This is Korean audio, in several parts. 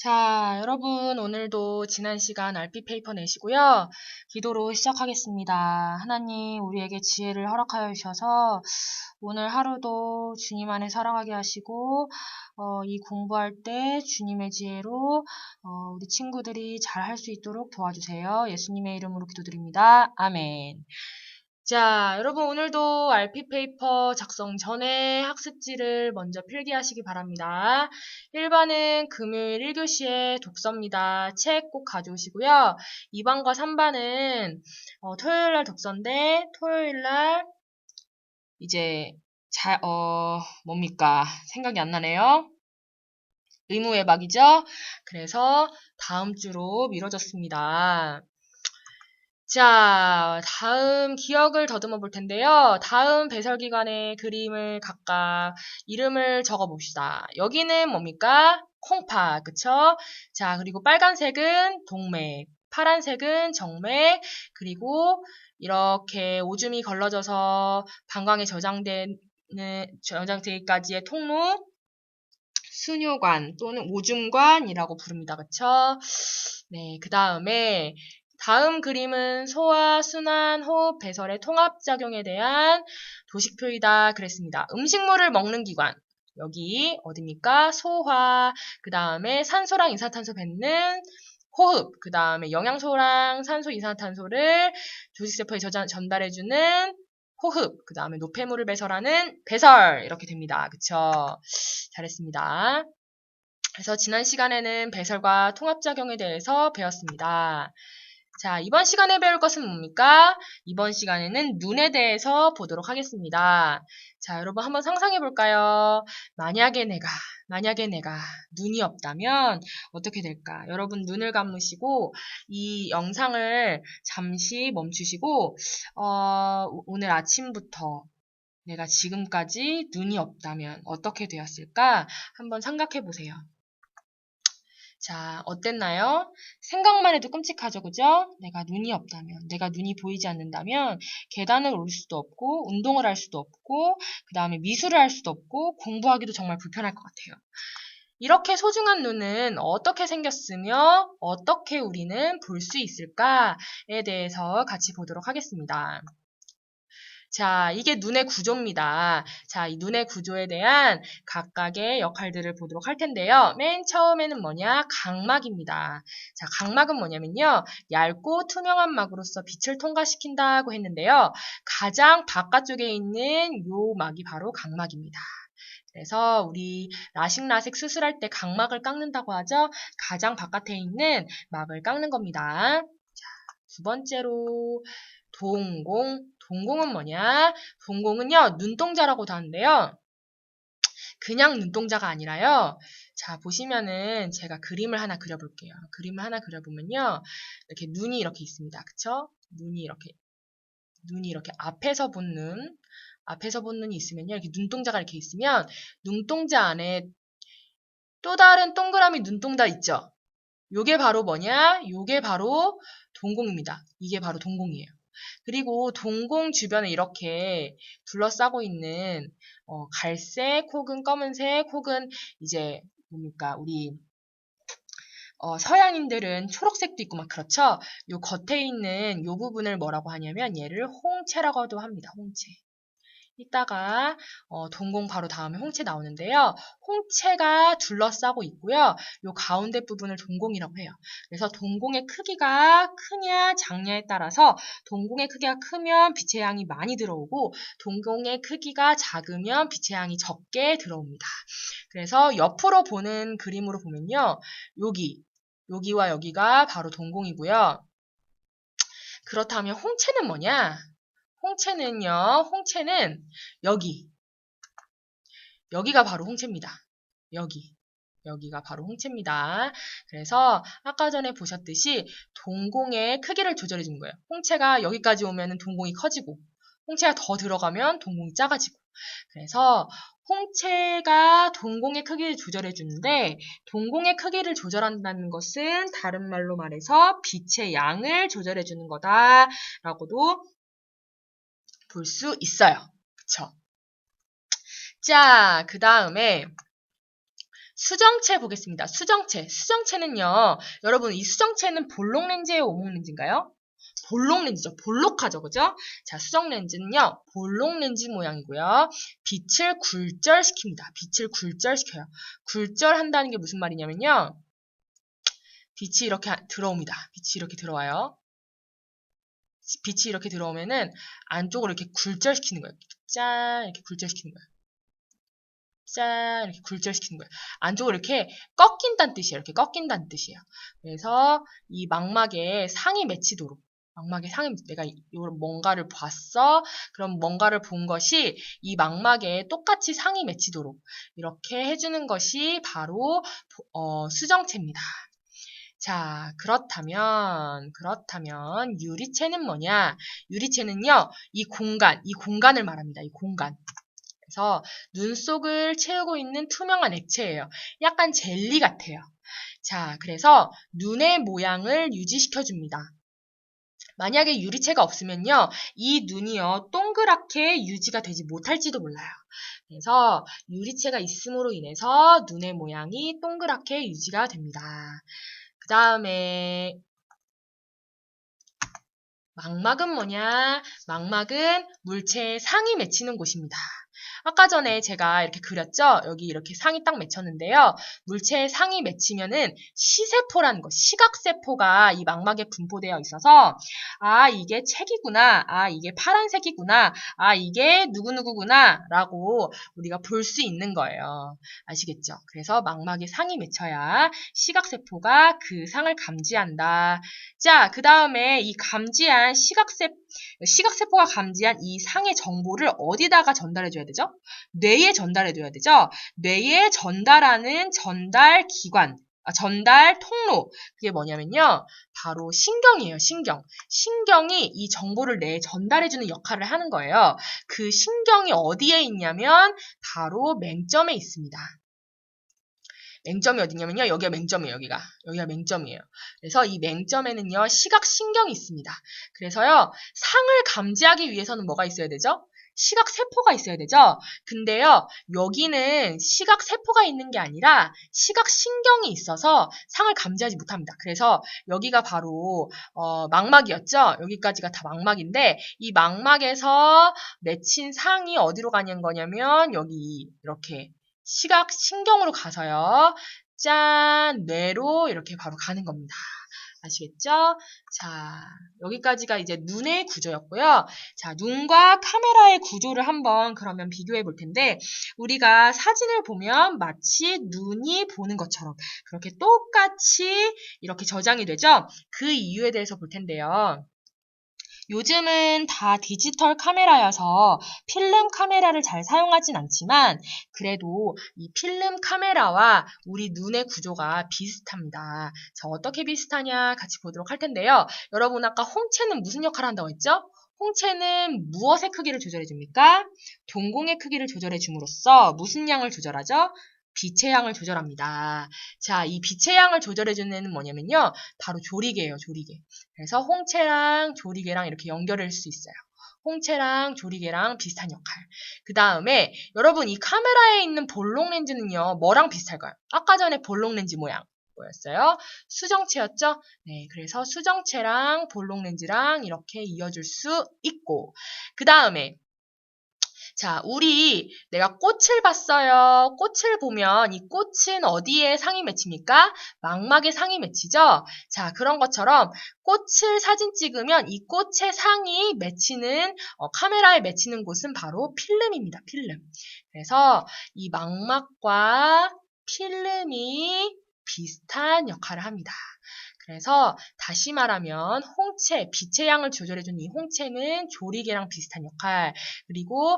자, 여러분, 오늘도 지난 시간 RP 페이퍼 내시고요. 기도로 시작하겠습니다. 하나님, 우리에게 지혜를 허락하여 주셔서 오늘 하루도 주님 안에 살아가게 하시고, 이 공부할 때 주님의 지혜로 우리 친구들이 잘 할 수 있도록 도와주세요. 예수님의 이름으로 기도드립니다. 아멘. 자, 여러분 오늘도 RP 페이퍼 작성 전에 학습지를 먼저 필기하시기 바랍니다. 1반은 금요일 1교시의 독서입니다. 책 꼭 가져오시고요. 2반과 3반은 토요일날 독서인데 토요일날 이제 뭡니까? 생각이 안 나네요. 의무외박이죠? 그래서 다음 주로 미뤄졌습니다. 자, 다음 기억을 더듬어 볼 텐데요. 다음 배설기관의 그림을 각각 이름을 적어 봅시다. 여기는 뭡니까? 콩팥, 그쵸? 자, 그리고 빨간색은 동맥, 파란색은 정맥, 그리고 이렇게 오줌이 걸러져서 방광에 저장되기까지의 통로, 수뇨관 또는 오줌관이라고 부릅니다. 그쵸? 네, 그 다음에 다음 그림은 소화, 순환, 호흡, 배설의 통합작용에 대한 도식표이다 그랬습니다. 음식물을 먹는 기관. 여기 어디입니까? 소화. 그 다음에 산소랑 이산화탄소 뱉는 호흡. 그 다음에 영양소랑 산소, 이산화탄소를 조직세포에 전달해주는 호흡. 그 다음에 노폐물을 배설하는 배설. 이렇게 됩니다. 그쵸? 잘했습니다. 그래서 지난 시간에는 배설과 통합작용에 대해서 배웠습니다. 자, 이번 시간에 배울 것은 뭡니까? 이번 시간에는 눈에 대해서 보도록 하겠습니다. 자, 여러분 한번 상상해 볼까요? 만약에 내가 눈이 없다면 어떻게 될까? 여러분 눈을 감으시고 이 영상을 잠시 멈추시고 오늘 아침부터 내가 지금까지 눈이 없다면 어떻게 되었을까? 한번 생각해 보세요. 자, 어땠나요? 생각만 해도 끔찍하죠, 그죠? 내가 눈이 없다면, 내가 눈이 보이지 않는다면 계단을 오를 수도 없고 운동을 할 수도 없고 그 다음에 미술을 할 수도 없고 공부하기도 정말 불편할 것 같아요. 이렇게 소중한 눈은 어떻게 생겼으며 어떻게 우리는 볼 수 있을까에 대해서 같이 보도록 하겠습니다. 자, 이게 눈의 구조입니다. 자, 이 눈의 구조에 대한 각각의 역할들을 보도록 할 텐데요. 맨 처음에는 뭐냐? 각막입니다. 자, 각막은 뭐냐면요. 얇고 투명한 막으로서 빛을 통과시킨다고 했는데요. 가장 바깥쪽에 있는 요 막이 바로 각막입니다. 그래서 우리 라식라섹 수술할 때 각막을 깎는다고 하죠. 가장 바깥에 있는 막을 깎는 겁니다. 자, 두 번째로 동공. 동공은 뭐냐? 동공은요, 눈동자라고도 하는데요. 그냥 눈동자가 아니라요. 자, 보시면은 제가 그림을 하나 그려볼게요. 그림을 하나 그려보면요. 이렇게 눈이 이렇게 있습니다. 그쵸? 눈이 이렇게 앞에서 본 눈이 있으면요. 이렇게 눈동자가 이렇게 있으면 눈동자 안에 또 다른 동그라미 눈동자 있죠? 요게 바로 뭐냐? 요게 바로 동공입니다. 이게 바로 동공이에요. 그리고 동공 주변에 이렇게 둘러싸고 있는 갈색 혹은 검은색 혹은 이제 뭡니까 우리 서양인들은 초록색도 있고 막 그렇죠. 요 겉에 있는 요 부분을 뭐라고 하냐면 얘를 홍채라고도 합니다. 홍채. 이따가 동공 바로 다음에 홍채 나오는데요. 홍채가 둘러싸고 있고요. 요 가운데 부분을 동공이라고 해요. 그래서 동공의 크기가 크냐 작냐에 따라서 동공의 크기가 크면 빛의 양이 많이 들어오고 동공의 크기가 작으면 빛의 양이 적게 들어옵니다. 그래서 옆으로 보는 그림으로 보면요. 여기와 여기가 바로 동공이고요. 그렇다면 홍채는 뭐냐? 홍채는 여기가 바로 홍채입니다. 여기가 바로 홍채입니다. 그래서 아까 전에 보셨듯이 동공의 크기를 조절해 주는 거예요. 홍채가 여기까지 오면 동공이 커지고 홍채가 더 들어가면 동공이 작아지고 그래서 홍채가 동공의 크기를 조절해 주는데 동공의 크기를 조절한다는 것은 다른 말로 말해서 빛의 양을 조절해 주는 거다라고도 볼 수 있어요. 그쵸? 자, 그 다음에 수정체 보겠습니다. 수정체. 수정체는요, 여러분, 이 수정체는 볼록 렌즈예요, 오목 렌즈인가요? 볼록 렌즈죠. 볼록하죠, 그죠? 자, 수정 렌즈는요, 볼록 렌즈 모양이고요. 빛을 굴절시킵니다. 빛을 굴절시켜요. 굴절한다는 게 무슨 말이냐면요, 빛이 이렇게 들어옵니다. 빛이 이렇게 들어와요. 빛이 이렇게 들어오면은 안쪽으로 이렇게 굴절시키는 거예요. 짠, 이렇게 굴절시키는 거예요. 짠, 이렇게 굴절시키는 거예요. 안쪽으로 이렇게 꺾인다는 뜻이에요. 이렇게 꺾인다는 뜻이에요. 그래서 이 망막에 상이 맺히도록, 망막에 상이, 내가 뭔가를 봤어. 그럼 뭔가를 본 것이 이 망막에 똑같이 상이 맺히도록 이렇게 해주는 것이 바로 수정체입니다. 자, 그렇다면 유리체는 뭐냐? 유리체는요, 이 공간을 말합니다. 이 공간. 그래서 눈 속을 채우고 있는 투명한 액체예요. 약간 젤리 같아요. 자, 그래서 눈의 모양을 유지시켜줍니다. 만약에 유리체가 없으면요, 이 눈이요, 동그랗게 유지가 되지 못할지도 몰라요. 그래서 유리체가 있음으로 인해서 눈의 모양이 동그랗게 유지가 됩니다. 그 다음에 망막은 뭐냐? 망막은 물체에 상이 맺히는 곳입니다. 아까 전에 제가 이렇게 그렸죠? 여기 이렇게 상이 딱 맺혔는데요. 물체에 상이 맺히면은 시세포라는 거, 시각세포가 이 망막에 분포되어 있어서 아, 이게 책이구나. 아, 이게 파란색이구나. 아, 이게 누구누구구나. 라고 우리가 볼 수 있는 거예요. 아시겠죠? 그래서 망막에 상이 맺혀야 시각세포가 그 상을 감지한다. 자, 그 다음에 이 감지한 시각세포가 감지한 이 상의 정보를 어디다가 전달해줘야 되죠? 뇌에 전달해줘야 되죠? 뇌에 전달하는 전달 기관, 전달 통로. 그게 뭐냐면요. 바로 신경이에요, 신경. 신경이 이 정보를 뇌에 전달해주는 역할을 하는 거예요. 그 신경이 어디에 있냐면 바로 맹점에 있습니다. 맹점이 어디냐면요. 여기가 맹점이에요. 여기가 맹점이에요. 그래서 이 맹점에는요. 시각신경이 있습니다. 그래서요. 상을 감지하기 위해서는 뭐가 있어야 되죠? 시각세포가 있어야 되죠? 근데요. 여기는 시각세포가 있는 게 아니라 시각신경이 있어서 상을 감지하지 못합니다. 그래서 여기가 바로 망막이었죠? 여기까지가 다 망막인데 이 망막에서 맺힌 상이 어디로 가는 거냐면 여기 이렇게 시각신경으로 가서요. 짠! 뇌로 이렇게 바로 가는 겁니다. 아시겠죠? 자, 여기까지가 이제 눈의 구조였고요. 자, 눈과 카메라의 구조를 한번 그러면 비교해 볼 텐데, 우리가 사진을 보면 마치 눈이 보는 것처럼 그렇게 똑같이 이렇게 저장이 되죠? 그 이유에 대해서 볼 텐데요. 요즘은 다 디지털 카메라여서 필름 카메라를 잘 사용하진 않지만 그래도 이 필름 카메라와 우리 눈의 구조가 비슷합니다. 자, 어떻게 비슷하냐 같이 보도록 할 텐데요. 여러분 아까 홍채는 무슨 역할을 한다고 했죠? 홍채는 무엇의 크기를 조절해 줍니까? 동공의 크기를 조절해 줌으로써 무슨 양을 조절하죠? 빛의 양을 조절합니다. 자, 이 빛의 양을 조절해주는 애는 뭐냐면요. 바로 조리개예요, 조리개. 그래서 홍채랑 조리개랑 이렇게 연결할 수 있어요. 홍채랑 조리개랑 비슷한 역할. 그 다음에 여러분 이 카메라에 있는 볼록 렌즈는요. 뭐랑 비슷할까요? 아까 전에 볼록 렌즈 모양. 뭐였어요? 수정체였죠? 네, 그래서 수정체랑 볼록 렌즈랑 이렇게 이어줄 수 있고 그 다음에 자, 내가 꽃을 봤어요. 꽃을 보면 이 꽃은 어디에 상이 맺힙니까? 망막에 상이 맺히죠? 자, 그런 것처럼 꽃을 사진 찍으면 이 꽃의 상이 맺히는, 카메라에 맺히는 곳은 바로 필름입니다. 필름. 그래서 이 망막과 필름이 비슷한 역할을 합니다. 그래서 다시 말하면 홍채, 빛의 양을 조절해주는 이 홍채는 조리개랑 비슷한 역할, 그리고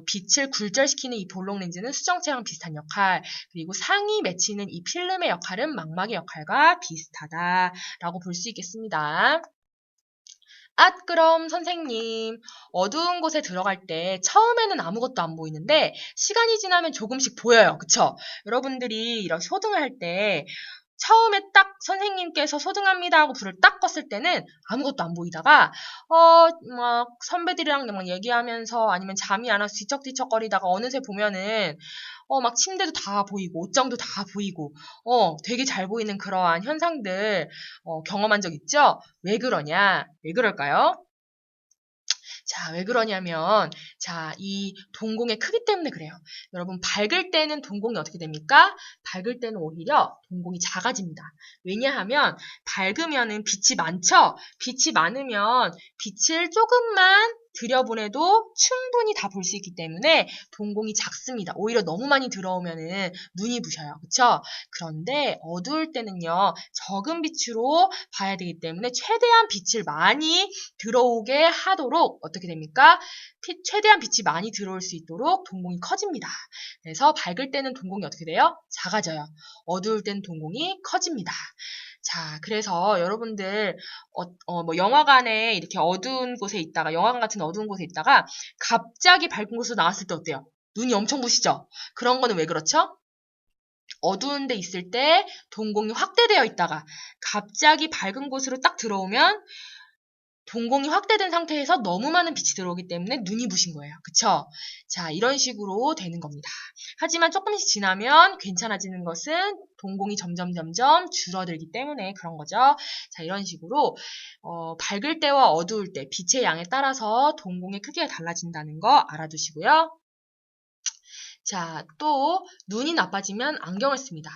빛을 굴절시키는 이 볼록 렌즈는 수정체랑 비슷한 역할, 그리고 상이 맺히는 이 필름의 역할은 망막의 역할과 비슷하다라고 볼 수 있겠습니다. 그럼 선생님, 어두운 곳에 들어갈 때 처음에는 아무것도 안 보이는데 시간이 지나면 조금씩 보여요. 그쵸? 여러분들이 이런 소등을 할 때 처음에 딱 선생님께서 소등합니다 하고 불을 딱 껐을 때는 아무것도 안 보이다가 막 선배들이랑 막 얘기하면서 아니면 잠이 안 와서 뒤척뒤척거리다가 어느새 보면은 막 침대도 다 보이고, 옷장도 다 보이고, 되게 잘 보이는 그러한 현상들, 경험한 적 있죠? 왜 그러냐? 왜 그럴까요? 자, 왜 그러냐면, 자, 이 동공의 크기 때문에 그래요. 여러분, 밝을 때는 동공이 어떻게 됩니까? 밝을 때는 오히려 동공이 작아집니다. 왜냐하면, 밝으면은 빛이 많죠? 빛이 많으면 빛을 조금만 들여보내도 충분히 다 볼 수 있기 때문에 동공이 작습니다. 오히려 너무 많이 들어오면은 눈이 부셔요. 그쵸? 그런데 어두울 때는요, 적은 빛으로 봐야 되기 때문에 최대한 빛을 많이 들어오게 하도록 어떻게 됩니까? 최대한 빛이 많이 들어올 수 있도록 동공이 커집니다. 그래서 밝을 때는 동공이 어떻게 돼요? 작아져요. 어두울 때는 동공이 커집니다. 자, 그래서 여러분들 뭐 영화관에 이렇게 어두운 곳에 있다가 영화관 같은 어두운 곳에 있다가 갑자기 밝은 곳으로 나왔을 때 어때요? 눈이 엄청 부시죠? 그런 거는 왜 그렇죠? 어두운 데 있을 때 동공이 확대되어 있다가 갑자기 밝은 곳으로 딱 들어오면 동공이 확대된 상태에서 너무 많은 빛이 들어오기 때문에 눈이 부신 거예요. 그쵸? 자, 이런 식으로 되는 겁니다. 하지만 조금씩 지나면 괜찮아지는 것은 동공이 점점 줄어들기 때문에 그런 거죠. 자, 이런 식으로 밝을 때와 어두울 때 빛의 양에 따라서 동공의 크기가 달라진다는 거 알아두시고요. 자, 또 눈이 나빠지면 안경을 씁니다.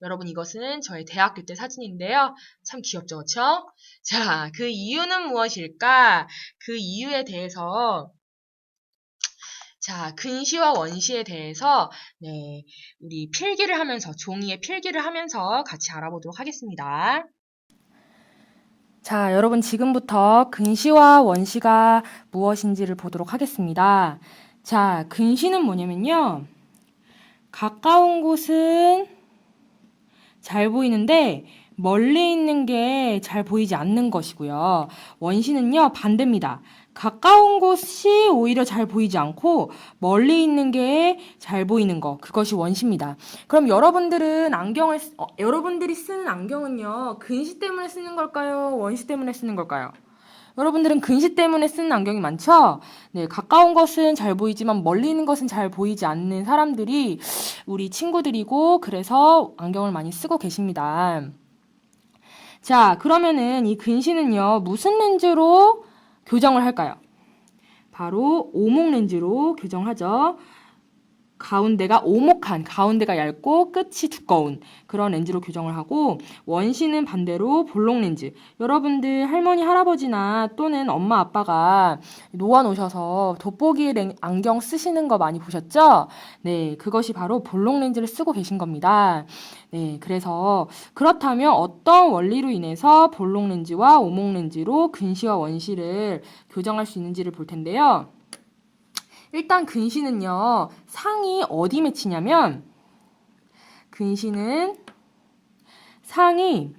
여러분 이것은 저의 대학교 때 사진인데요. 참 귀엽죠, 그렇죠? 자, 그 이유는 무엇일까? 그 이유에 대해서 자, 근시와 원시에 대해서 네, 우리 필기를 하면서 종이에 필기를 하면서 같이 알아보도록 하겠습니다. 자, 여러분 지금부터 근시와 원시가 무엇인지를 보도록 하겠습니다. 자, 근시는 뭐냐면요. 가까운 곳은 잘 보이는데 멀리 있는 게 잘 보이지 않는 것이고요. 원시는요, 반대입니다. 가까운 곳이 오히려 잘 보이지 않고 멀리 있는 게 잘 보이는 거, 그것이 원시입니다. 그럼 여러분들이 쓰는 안경은요, 근시 때문에 쓰는 걸까요? 원시 때문에 쓰는 걸까요? 여러분들은 근시 때문에 쓰는 안경이 많죠? 네, 가까운 것은 잘 보이지만 멀리 있는 것은 잘 보이지 않는 사람들이 우리 친구들이고, 그래서 안경을 많이 쓰고 계십니다. 자, 그러면은 이 근시는요, 무슨 렌즈로 교정을 할까요? 바로 오목 렌즈로 교정하죠. 가운데가 얇고 끝이 두꺼운 그런 렌즈로 교정을 하고, 원시는 반대로 볼록 렌즈. 여러분들 할머니, 할아버지나 또는 엄마, 아빠가 놓아놓으셔서 돋보기 안경 쓰시는 거 많이 보셨죠? 네, 그것이 바로 볼록 렌즈를 쓰고 계신 겁니다. 네, 그래서 그렇다면 어떤 원리로 인해서 볼록 렌즈와 오목 렌즈로 근시와 원시를 교정할 수 있는지를 볼 텐데요. 일단 근시는요, 상이 어디 맺히냐면, 근시는 상이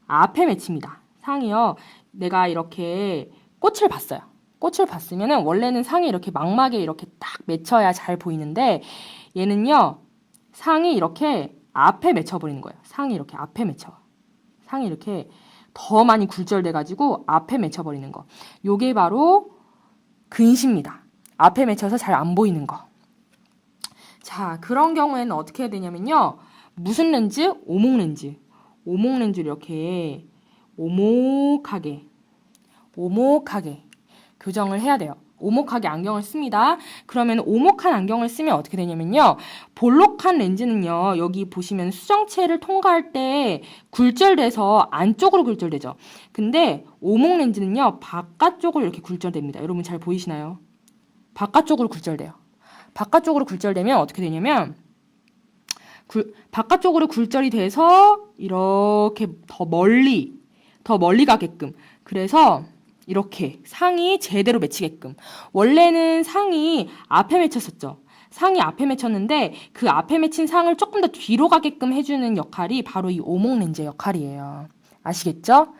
앞에 맺힙니다. 상이요, 내가 이렇게 꽃을 봤어요. 꽃을 봤으면은 원래는 상이 이렇게 망막에 이렇게 딱 맺혀야 잘 보이는데, 얘는요, 상이 이렇게 앞에 맺혀버리는 거예요. 상이 이렇게 앞에 맺혀. 상이 이렇게 더 많이 굴절돼가지고 앞에 맺혀버리는 거. 요게 바로 근시입니다. 앞에 맺혀서 잘 안 보이는 거. 자, 그런 경우에는 어떻게 해야 되냐면요. 무슨 렌즈? 오목 렌즈. 오목 렌즈를 이렇게 오목하게 교정을 해야 돼요. 오목하게 안경을 씁니다. 그러면 오목한 안경을 쓰면 어떻게 되냐면요. 볼록한 렌즈는요. 여기 보시면 수정체를 통과할 때 굴절돼서 안쪽으로 굴절되죠. 근데 오목 렌즈는요. 바깥쪽으로 이렇게 굴절됩니다. 여러분 잘 보이시나요? 바깥쪽으로 굴절돼요. 바깥쪽으로 굴절되면 어떻게 되냐면 바깥쪽으로 굴절이 돼서 이렇게 더 멀리 가게끔, 그래서 이렇게 상이 제대로 맺히게끔. 원래는 상이 앞에 맺혔었죠. 상이 앞에 맺혔는데 그 앞에 맺힌 상을 조금 더 뒤로 가게끔 해주는 역할이 바로 이 오목 렌즈의 역할이에요. 아시겠죠?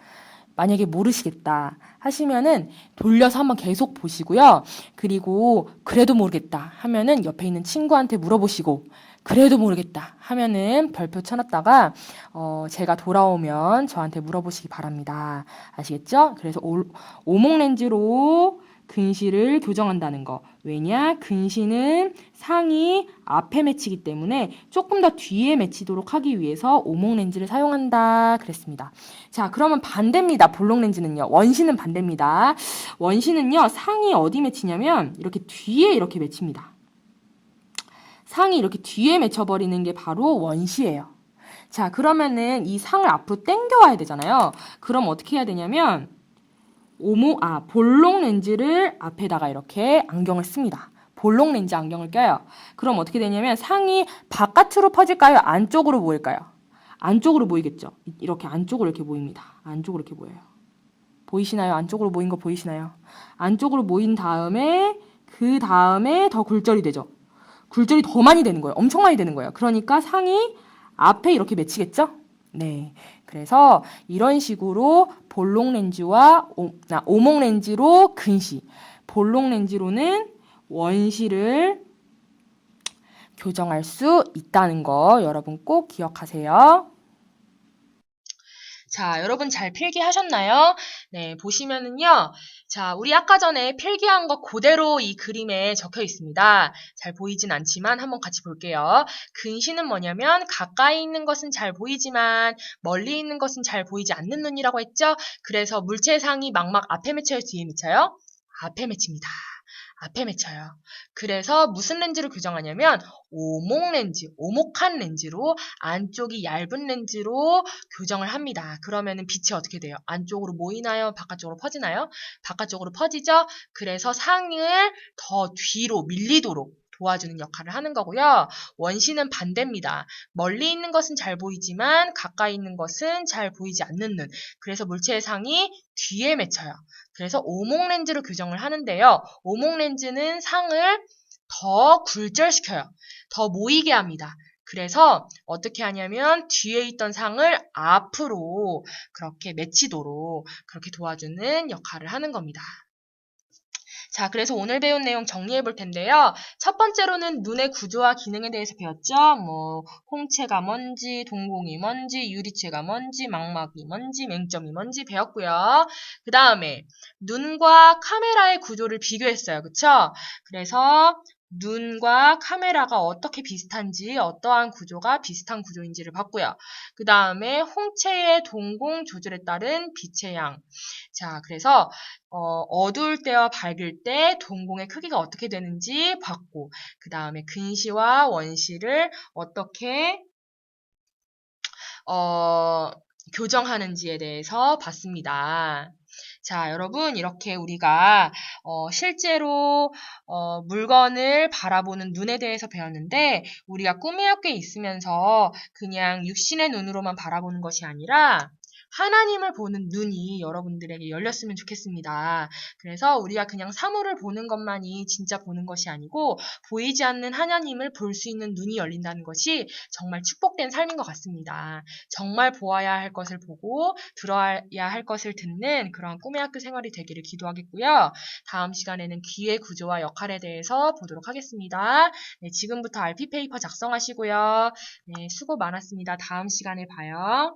만약에 모르시겠다 하시면은 돌려서 한번 계속 보시고요. 그리고 그래도 모르겠다 하면은 옆에 있는 친구한테 물어보시고, 그래도 모르겠다 하면은 별표 쳐놨다가 제가 돌아오면 저한테 물어보시기 바랍니다. 아시겠죠? 그래서 오목 렌즈로 근시를 교정한다는 거. 왜냐? 근시는 상이 앞에 맺히기 때문에 조금 더 뒤에 맺히도록 하기 위해서 오목 렌즈를 사용한다 그랬습니다. 자, 그러면 반대입니다. 볼록 렌즈는요. 원시는 반대입니다. 원시는요. 상이 어디 맺히냐면 이렇게 뒤에 이렇게 맺힙니다. 상이 이렇게 뒤에 맺혀버리는 게 바로 원시예요. 자, 그러면은 이 상을 앞으로 당겨와야 되잖아요. 그럼 어떻게 해야 되냐면 볼록 렌즈를 앞에다가 이렇게 안경을 씁니다. 볼록 렌즈 안경을 껴요. 그럼 어떻게 되냐면 상이 바깥으로 퍼질까요? 안쪽으로 보일까요? 안쪽으로 보이겠죠? 이렇게 안쪽으로 이렇게 보입니다. 안쪽으로 이렇게 보여요. 보이시나요? 안쪽으로 모인 거 보이시나요? 안쪽으로 모인 다음에 그 다음에 더 굴절이 되죠. 굴절이 더 많이 되는 거예요. 엄청 많이 되는 거예요. 그러니까 상이 앞에 이렇게 맺히겠죠? 네. 그래서 이런 식으로 볼록 렌즈와 오목 렌즈로 근시, 볼록 렌즈로는 원시를 교정할 수 있다는 거 여러분 꼭 기억하세요. 자, 여러분 잘 필기하셨나요? 네, 보시면은요. 자, 우리 아까 전에 필기한 거 그대로 이 그림에 적혀 있습니다. 잘 보이진 않지만 한번 같이 볼게요. 근시는 뭐냐면 가까이 있는 것은 잘 보이지만 멀리 있는 것은 잘 보이지 않는 눈이라고 했죠? 그래서 물체상이 망막 앞에 맺혀요, 뒤에 맺혀요? 앞에 맺힙니다. 앞에 맺혀요. 그래서 무슨 렌즈를 교정하냐면 오목 렌즈, 오목한 렌즈로 안쪽이 얇은 렌즈로 교정을 합니다. 그러면은 빛이 어떻게 돼요? 안쪽으로 모이나요? 바깥쪽으로 퍼지나요? 바깥쪽으로 퍼지죠? 그래서 상을 더 뒤로 밀리도록 도와주는 역할을 하는 거고요. 원시는 반대입니다. 멀리 있는 것은 잘 보이지만 가까이 있는 것은 잘 보이지 않는 눈. 그래서 물체의 상이 뒤에 맺혀요. 그래서 오목 렌즈로 교정을 하는데요. 오목 렌즈는 상을 더 굴절시켜요. 더 모이게 합니다. 그래서 어떻게 하냐면 뒤에 있던 상을 앞으로 그렇게 맺히도록 그렇게 도와주는 역할을 하는 겁니다. 자, 그래서 오늘 배운 내용 정리해 볼 텐데요. 첫 번째로는 눈의 구조와 기능에 대해서 배웠죠. 홍채가 뭔지, 동공이 뭔지, 유리체가 뭔지, 망막이 뭔지, 맹점이 뭔지 배웠고요. 그 다음에 눈과 카메라의 구조를 비교했어요. 그쵸? 그래서 눈과 카메라가 어떻게 비슷한지, 어떠한 구조가 비슷한 구조인지를 봤고요. 그 다음에 홍채의 동공 조절에 따른 빛의 양. 자, 그래서 어두울 때와 밝을 때 동공의 크기가 어떻게 되는지 봤고, 그 다음에 근시와 원시를 어떻게 교정하는지에 대해서 봤습니다. 자, 여러분, 이렇게 우리가 실제로 물건을 바라보는 눈에 대해서 배웠는데, 우리가 꿈의 학교에 있으면서 그냥 육신의 눈으로만 바라보는 것이 아니라 하나님을 보는 눈이 여러분들에게 열렸으면 좋겠습니다. 그래서 우리가 그냥 사물을 보는 것만이 진짜 보는 것이 아니고 보이지 않는 하나님을 볼 수 있는 눈이 열린다는 것이 정말 축복된 삶인 것 같습니다. 정말 보아야 할 것을 보고 들어야 할 것을 듣는 그런 꿈의 학교 생활이 되기를 기도하겠고요. 다음 시간에는 귀의 구조와 역할에 대해서 보도록 하겠습니다. 네, 지금부터 RP 페이퍼 작성하시고요. 네, 수고 많았습니다. 다음 시간에 봐요.